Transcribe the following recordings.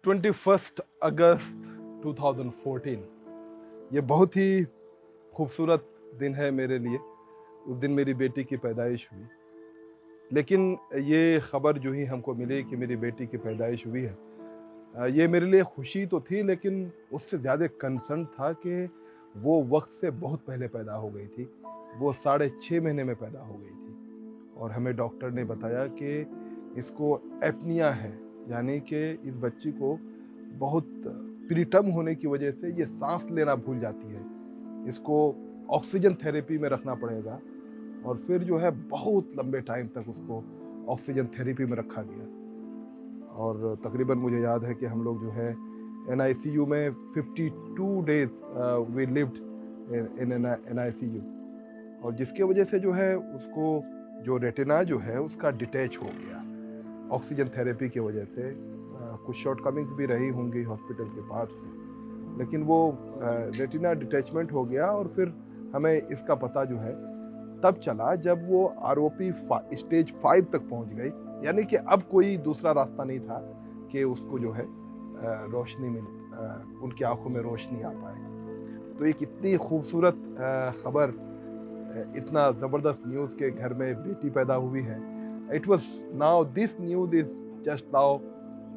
21 अगस्त 2014 ये बहुत ही खूबसूरत दिन है मेरे लिए। उस दिन मेरी बेटी की पैदाइश हुई। लेकिन ये ख़बर जो ही हमको मिली कि मेरी बेटी की पैदाइश हुई है, ये मेरे लिए खुशी तो थी, लेकिन उससे ज़्यादा कंसर्न था कि वो वक़्त से बहुत पहले पैदा हो गई थी। वो साढ़े 6 महीने में पैदा हो गई थी और हमें डॉक्टर ने बताया कि इसको एपनिया है, यानी कि इस बच्ची को बहुत प्रीटर्म होने की वजह से ये साँस लेना भूल जाती है। इसको ऑक्सीजन थेरेपी में रखना पड़ेगा और फिर जो है बहुत लंबे टाइम तक उसको ऑक्सीजन थेरेपी में रखा गया। और तकरीबन मुझे याद है कि हम लोग जो है एनआईसीयू में 52 days we lived in NICU, और जिसकी वजह से जो है उसको जो रेटिना जो है उसका डिटैच हो गया ऑक्सीजन थेरेपी की वजह से। कुछ शॉर्टकमिंग्स भी रही होंगी हॉस्पिटल के पार्ट से, लेकिन वो रेटिना डिटैचमेंट हो गया। और फिर हमें इसका पता जो है तब चला जब वो आरओपी स्टेज 5 तक पहुंच गई, यानी कि अब कोई दूसरा रास्ता नहीं था कि उसको जो है रोशनी में उनकी आंखों में रोशनी आ पाए। तो एक इतनी खूबसूरत खबर, इतना ज़बरदस्त न्यूज़ के घर में बेटी पैदा हुई है। It was now this news is just now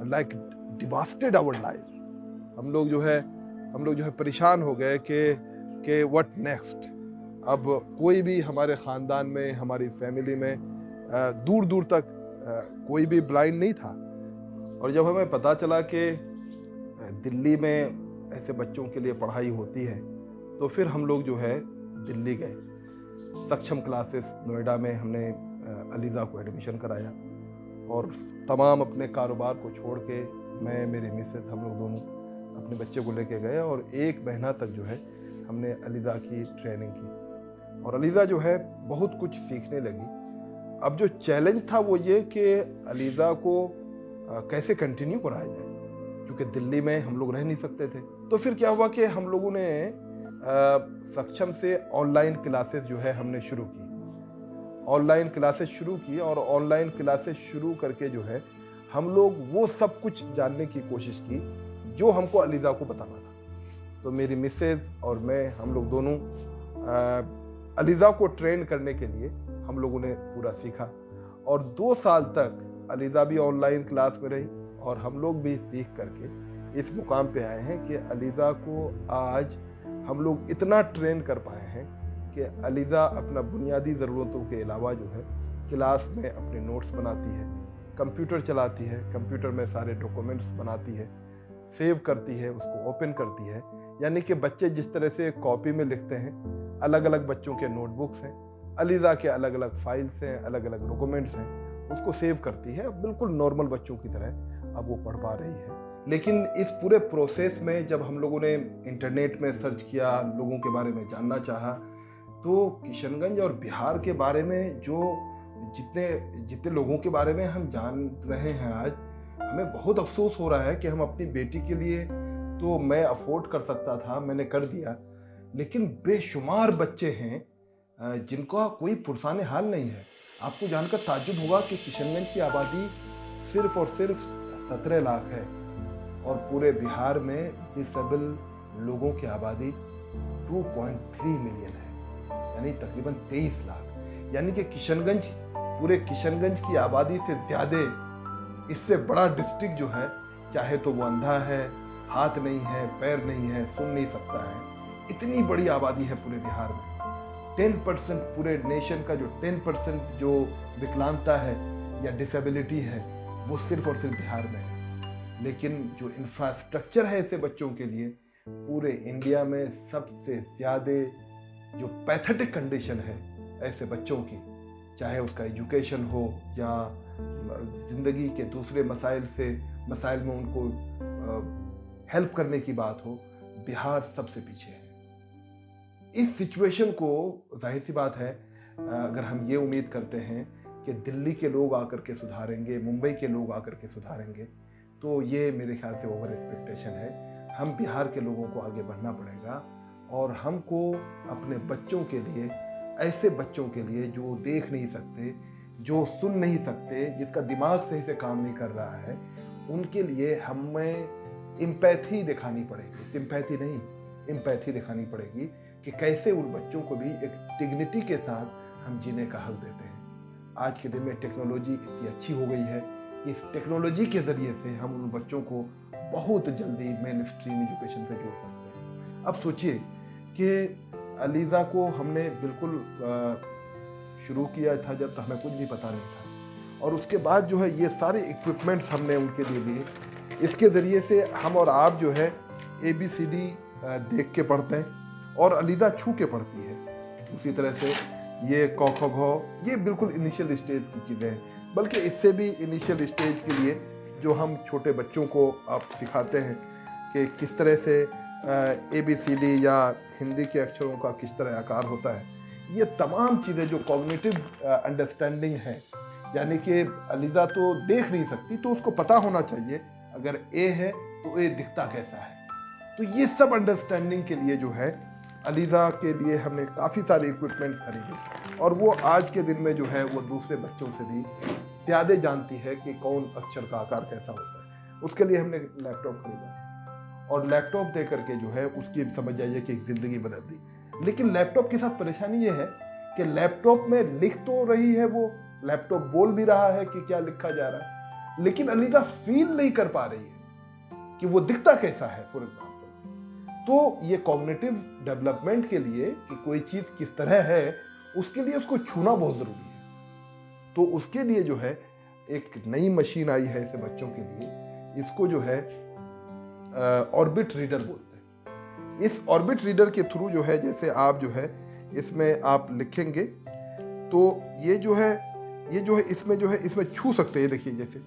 like devastated our life. हम लोग जो है परेशान हो गए कि व्हाट नेक्स्ट। अब कोई भी हमारे ख़ानदान में, हमारी फैमिली में दूर दूर तक कोई भी ब्लाइंड नहीं था। और जब हमें पता चला कि दिल्ली में ऐसे बच्चों के लिए पढ़ाई होती है, तो फिर हम लोग जो है दिल्ली गए। सक्षम क्लासेस नोएडा में हमने अलीज़ा को एडमिशन कराया और तमाम अपने कारोबार को छोड़ के मैं, मेरी मिसेस, हम लोग दोनों अपने बच्चे को लेके गए और 1 महीना तक जो है हमने अलीज़ा की ट्रेनिंग की। और अलीज़ा जो है बहुत कुछ सीखने लगी। अब जो चैलेंज था वो ये कि अलीज़ा को कैसे कंटिन्यू कराया जाए, क्योंकि दिल्ली में हम लोग रह नहीं सकते थे। तो फिर क्या हुआ कि हम लोगों ने सक्षम से ऑनलाइन क्लासेस जो है हमने शुरू की। ऑनलाइन क्लासेस शुरू की और ऑनलाइन क्लासेस शुरू करके जो है हम लोग वो सब कुछ जानने की कोशिश की जो हमको अलीज़ा को बताना था। तो मेरी मिसेज और मैं, हम लोग दोनों अलीज़ा को ट्रेन करने के लिए हम लोगों ने पूरा सीखा। और 2 साल तक अलीज़ा भी ऑनलाइन क्लास में रही और हम लोग भी सीख करके इस मुकाम पे आए हैं कि अलीज़ा को आज हम लोग इतना ट्रेन कर पाए हैं कि अलीज़ा अपना बुनियादी ज़रूरतों के अलावा जो है क्लास में अपने नोट्स बनाती है, कंप्यूटर चलाती है, कंप्यूटर में सारे डॉक्यूमेंट्स बनाती है, सेव करती है, उसको ओपन करती है। यानी कि बच्चे जिस तरह से कॉपी में लिखते हैं, अलग अलग बच्चों के नोटबुक्स हैं, अलीज़ा के अलग अलग फाइल्स हैं, अलग अलग डॉक्यूमेंट्स हैं, उसको सेव करती है। बिल्कुल नॉर्मल बच्चों की तरह अब वो पढ़ पा रही है। लेकिन इस पूरे प्रोसेस में जब हम लोगों ने इंटरनेट में सर्च किया, लोगों के बारे में जानना चाहा, तो किशनगंज और बिहार के बारे में जो जितने जितने लोगों के बारे में हम जान रहे हैं आज, हमें बहुत अफसोस हो रहा है कि हम अपनी बेटी के लिए, तो मैं अफोर्ड कर सकता था, मैंने कर दिया, लेकिन बेशुमार बच्चे हैं जिनका कोई पुरसाने हाल नहीं है। आपको जानकर ताज्जुब होगा कि किशनगंज की आबादी सिर्फ और सिर्फ 17 लाख है और पूरे बिहार में डिसेबल लोगों की आबादी 2.3 मिलियन है, यानी तकरीबन 23 लाख। यानी कि किशनगंज, पूरे किशनगंज की आबादी से ज़्यादा, इससे बड़ा डिस्ट्रिक्ट जो है, चाहे तो वो अंधा है, हाथ नहीं है, पैर नहीं है, सुन नहीं सकता है, इतनी बड़ी आबादी है पूरे बिहार में। 10% पूरे नेशन का जो 10% जो विकलांगता है या डिसेबिलिटी है, वो सिर्फ और सिर्फ बिहार में है। लेकिन जो इंफ्रास्ट्रक्चर है ऐसे बच्चों के लिए, पूरे इंडिया में सबसे ज़्यादा जो पैथेटिक कंडीशन है ऐसे बच्चों की, चाहे उसका एजुकेशन हो या ज़िंदगी के दूसरे मसाइल में उनको हेल्प करने की बात हो, बिहार सबसे पीछे है। इस सिचुएशन को, जाहिर सी बात है, अगर हम ये उम्मीद करते हैं कि दिल्ली के लोग आकर के सुधारेंगे, मुंबई के लोग आकर के सुधारेंगे, तो ये मेरे ख्याल से ओवर एक्सपेक्टेशन है। हम बिहार के लोगों को आगे बढ़ना पड़ेगा और हमको अपने बच्चों के लिए, ऐसे बच्चों के लिए जो देख नहीं सकते, जो सुन नहीं सकते, जिसका दिमाग सही से काम नहीं कर रहा है, उनके लिए हमें एम्पैथी दिखानी पड़ेगी, सिंपैथी नहीं, एम्पैथी दिखानी पड़ेगी कि कैसे उन बच्चों को भी एक डिग्निटी के साथ हम जीने का हक देते हैं। आज के दिन में टेक्नोलॉजी इतनी अच्छी हो गई है कि इस टेक्नोलॉजी के ज़रिए से हम उन बच्चों को बहुत जल्दी मेन स्ट्रीम एजुकेशन से जोड़ सकते हैं। अब सोचिए कि अलीज़ा को हमने बिल्कुल शुरू किया था जब, तो हमें कुछ भी पता नहीं था, और उसके बाद जो है ये सारे इक्विपमेंट्स हमने उनके लिए लिए। इसके ज़रिए से हम और आप जो है ABCD देख के पढ़ते हैं और अलीज़ा छू के पढ़ती है। उसी तरह से ये क ख ग, ये बिल्कुल इनिशियल स्टेज की चीज़ें हैं, बल्कि इससे भी इनिशियल स्टेज के लिए जो हम छोटे बच्चों को आप सिखाते हैं कि किस तरह से ABCD या हिंदी के अक्षरों का किस तरह आकार होता है, ये तमाम चीज़ें जो कॉग्निटिव अंडरस्टैंडिंग है, यानी कि अलीज़ा तो देख नहीं सकती, तो उसको पता होना चाहिए अगर A है तो A दिखता कैसा है। तो ये सब अंडरस्टैंडिंग के लिए जो है अलीज़ा के लिए हमने काफ़ी सारे इक्विपमेंट्स खरीदे, और वो आज के दिन में जो है वो दूसरे बच्चों से भी ज़्यादा जानती है कि कौन अक्षर का आकार कैसा होता है। उसके लिए हमने लैपटॉप खरीदा, और लैपटॉप दे करके जो है उसकी समझ जाइए कि एक ज़िंदगी बदल दी। लेकिन लैपटॉप के साथ परेशानी ये है कि लैपटॉप में लिख तो रही है, वो लैपटॉप बोल भी रहा है कि क्या लिखा जा रहा है, लेकिन अलीज़ा फील नहीं कर पा रही है कि वो दिखता कैसा है। फॉर एग्जाम्पल, तो ये कॉग्निटिव डेवलपमेंट के लिए कि कोई चीज़ किस तरह है, उसके लिए उसको छूना बहुत ज़रूरी है। तो उसके लिए जो है एक नई मशीन आई है ऐसे बच्चों के लिए, इसको जो है ऑर्बिट रीडर बोलते हैं। इस ऑर्बिट रीडर के थ्रू जो है, जैसे आप जो है इसमें आप लिखेंगे तो ये जो है इसमें जो है इसमें छू सकते हैं। देखिए जैसे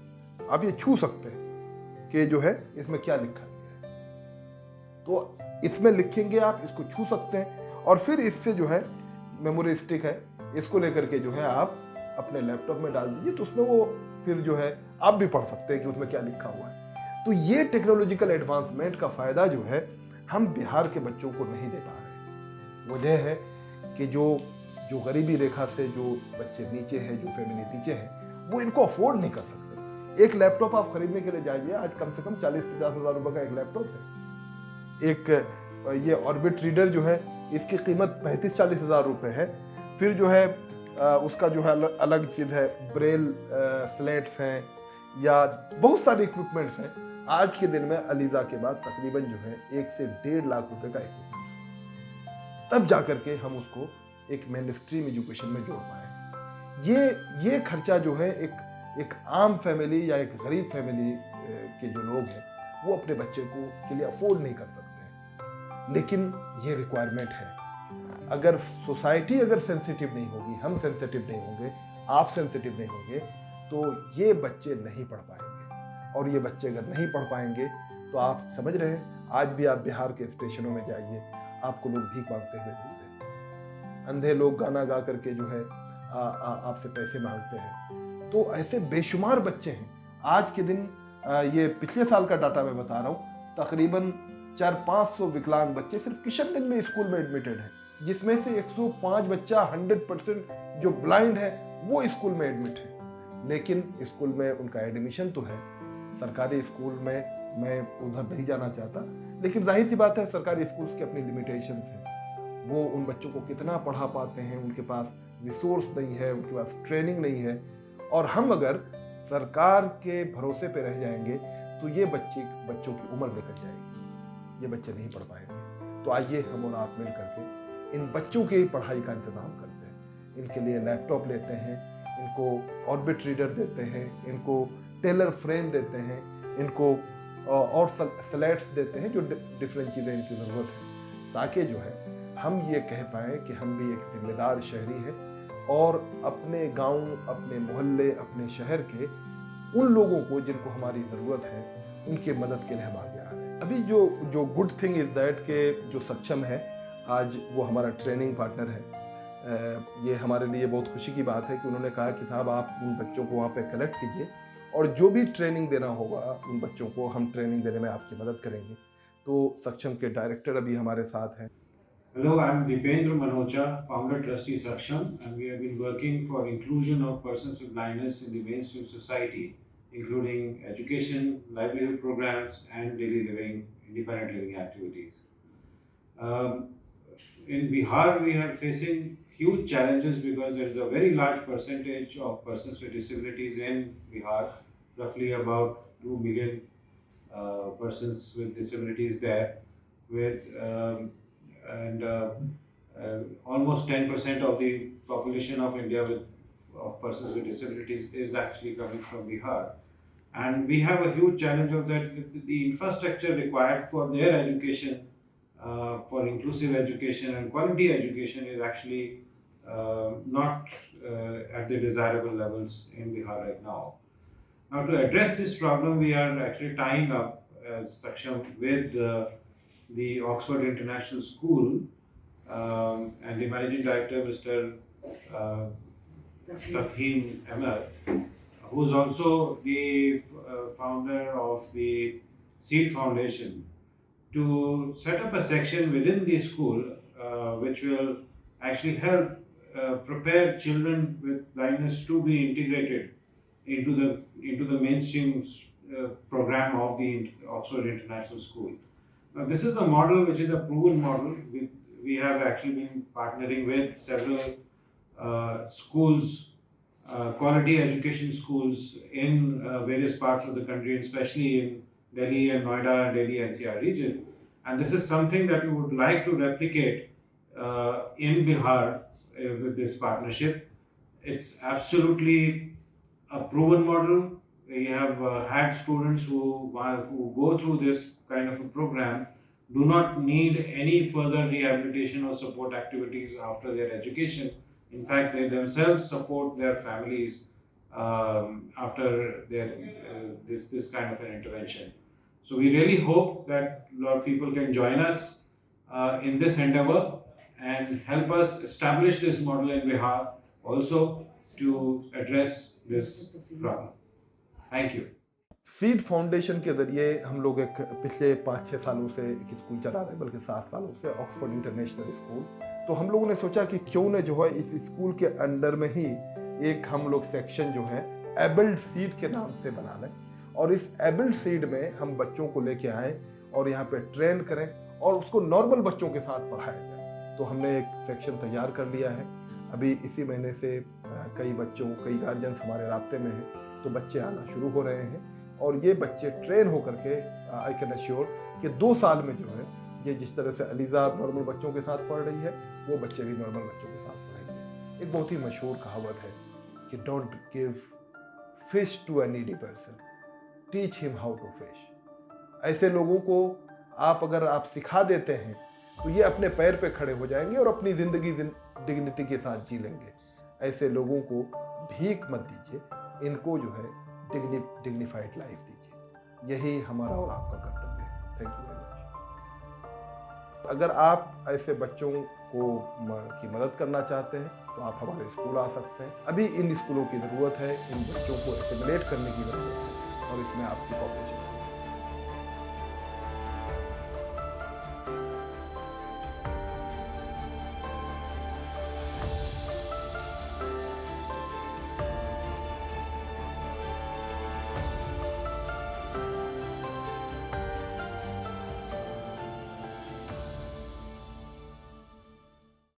आप ये छू सकते हैं कि जो है इसमें क्या लिखा गया है, तो इसमें लिखेंगे आप, इसको छू सकते हैं, और फिर इससे जो है मेमोरी स्टिक है, इसको लेकर के जो है आप अपने लैपटॉप में डाल दीजिए, तो उसमें वो फिर जो है आप भी पढ़ सकते हैं कि उसमें क्या लिखा हुआ है। तो ये टेक्नोलॉजिकल एडवांसमेंट का फायदा जो है हम बिहार के बच्चों को नहीं दे पा रहे। वजह है कि जो गरीबी रेखा से जो बच्चे नीचे हैं, जो फैमिली नीचे है, वो इनको अफोर्ड नहीं कर सकते। एक लैपटॉप आप खरीदने के लिए जाइए, आज कम से कम 40-50 हज़ार रुपए का एक लैपटॉप है। एक ये ऑर्बिट रीडर जो है इसकी कीमत 35-40 हज़ार रुपए है। फिर जो है उसका जो है अलग चीज़ है, ब्रेल स्लेट्स हैं, या बहुत सारे इक्विपमेंट्स हैं। आज के दिन में अलीज़ा के बाद तकरीबन जो है 1 से 1.5 लाख रुपए का इक्विपमेंट, तब जाकर के हम उसको एक मेन स्ट्रीम एजुकेशन में जोड़ पाए। ये खर्चा जो है एक आम फैमिली या एक गरीब फैमिली के जो लोग हैं वो अपने बच्चे को के लिए अफोर्ड नहीं कर सकते, लेकिन ये रिक्वायरमेंट है। अगर सोसाइटी अगर सेंसिटिव नहीं होगी, हम सेंसिटिव नहीं होंगे, आप सेंसिटिव नहीं होंगे, तो ये बच्चे नहीं पढ़ पाएंगे। और ये बच्चे अगर नहीं पढ़ पाएंगे तो आप समझ रहे हैं, आज भी आप बिहार के स्टेशनों में जाइए, आपको लोग भीख मांगते हुए मिलते हैं। अंधे लोग गाना गा करके जो है आपसे पैसे मांगते हैं। तो ऐसे बेशुमार बच्चे हैं आज के दिन। ये पिछले साल का डाटा मैं बता रहा हूँ, तकरीबन 400-500 विकलांग बच्चे सिर्फ किशनगंज में स्कूल में एडमिटेड हैं, जिसमें से 105 बच्चा 100% जो ब्लाइंड है वो स्कूल में एडमिट है। लेकिन स्कूल में उनका एडमिशन तो है, सरकारी स्कूल में मैं उधर नहीं जाना चाहता, लेकिन जाहिर सी बात है सरकारी स्कूल्स की अपनी लिमिटेशंस हैं। वो उन बच्चों को कितना पढ़ा पाते हैं, उनके पास रिसोर्स नहीं है, उनके पास ट्रेनिंग नहीं है। और हम अगर सरकार के भरोसे पे रह जाएंगे तो ये बच्चों की उम्र निकल जाएगी, ये बच्चे नहीं पढ़ पाएंगे। तो आइए हम और आप मिल करके इन बच्चों की पढ़ाई का इंतजाम करते हैं। इनके लिए लैपटॉप लेते हैं, इनको ऑर्बिट रीडर देते हैं, इनको टेलर फ्रेम देते हैं, इनको और स्लेट्स देते हैं, जो डिफरेंट चीज़ें इनकी ज़रूरत है, ताकि जो है हम ये कह पाएँ कि हम भी एक जिम्मेदार शहरी हैं और अपने गांव, अपने मोहल्ले, अपने शहर के उन लोगों को जिनको हमारी ज़रूरत है, उनकी मदद के लिए हम आगे आ रहे हैं। अभी जो गुड थिंग इज़ दैट के जो सक्षम है आज वो हमारा ट्रेनिंग पार्टनर है। ये हमारे लिए बहुत खुशी की बात है कि उन्होंने कहा कि साहब आप उन बच्चों को वहाँ पे कलेक्ट कीजिए और जो भी ट्रेनिंग देना होगा उन बच्चों को हम ट्रेनिंग देने में आपकी मदद करेंगे। तो सक्षम के डायरेक्टर अभी हमारे साथ हैं। Hello, I'm Dipendra Manocha, founder trustee Saksham, and we have been working for inclusion of persons with blindness in the mainstream society, including education, livelihood programs, and daily living, independent living activities. Um, in Bihar, we are facing huge challenges because there is a very large percentage of persons with disabilities in Bihar, roughly about 2 million persons with disabilities there, with and almost 10% of the population of India with of persons with disabilities is actually coming from Bihar. And we have a huge challenge of that the infrastructure required for their education, for inclusive education and quality education, is actually not at the desirable levels in Bihar right now. Now, to address this problem, we are actually tying up as Saksham with the Oxford International School and the managing director, Mr. Uh, Tafhim Ahmed, who is also the founder of the Seed Foundation, to set up a section within the school which will actually help prepare children with blindness to be integrated into the mainstream program of the Oxford International School. Now, this is a model which is a proven model. We have actually been partnering with several schools, quality education schools in various parts of the country, especially in Delhi and Noida, Delhi NCR region. And this is something that we would like to replicate in Bihar with this partnership. It's absolutely a proven model. We have had students who go through this kind of a program do not need any further rehabilitation or support activities after their education. In fact, they themselves support their families after this kind of an intervention. So we really hope that a lot of people can join us in this endeavor and help us establish this model in Bihar also to address this problem. Thank you. Seed foundation के ज़रिए हम लोग एक पिछले 5-6 सालों से एक school चला रहे हैं, बल्कि 7 सालों से, ऑक्सफोर्ड इंटरनेशनल स्कूल। तो हम लोगों ने सोचा कि क्यों न जो है इस स्कूल के अंडर में ही एक हम लोग सेक्शन जो है एबल्ड सीड के नाम से बना लें, और इस एबल्ड सीड में हम बच्चों को लेके आएँ और यहाँ पे ट्रेन करें और उसको नॉर्मल बच्चों के साथ पढ़ाया जाए। तो हमने एक सेक्शन तैयार कर लिया है। अभी इसी महीने से कई गार्जियंस हमारे राब्ते में हैं, तो बच्चे आना शुरू हो रहे हैं और ये बच्चे ट्रेन होकर के आई कैन अश्योर कि 2 साल में जो है ये जिस तरह से अलीज़ा नॉर्मल बच्चों के साथ पढ़ रही है, वो बच्चे भी नॉर्मल बच्चों के साथ पढ़ेंगे। एक बहुत ही मशहूर कहावत है कि don't give fish to a needy person, teach him how to fish. ऐसे लोगों को अगर आप सिखा देते हैं तो ये अपने पैर पे खड़े हो जाएंगे और अपनी ज़िंदगी डिग्निटी के साथ जी लेंगे। ऐसे लोगों को भीख मत दीजिए, इनको जो है डिग्निफाइड लाइफ दीजिए। यही हमारा और आपका कर्तव्य है। Thank you very much. अगर आप ऐसे बच्चों को की मदद करना चाहते हैं तो आप हमारे स्कूल आ सकते हैं। अभी इन स्कूलों की ज़रूरत है, इन बच्चों को एसिमुलेट करने की ज़रूरत है और इसमें आपकी कॉपरेशन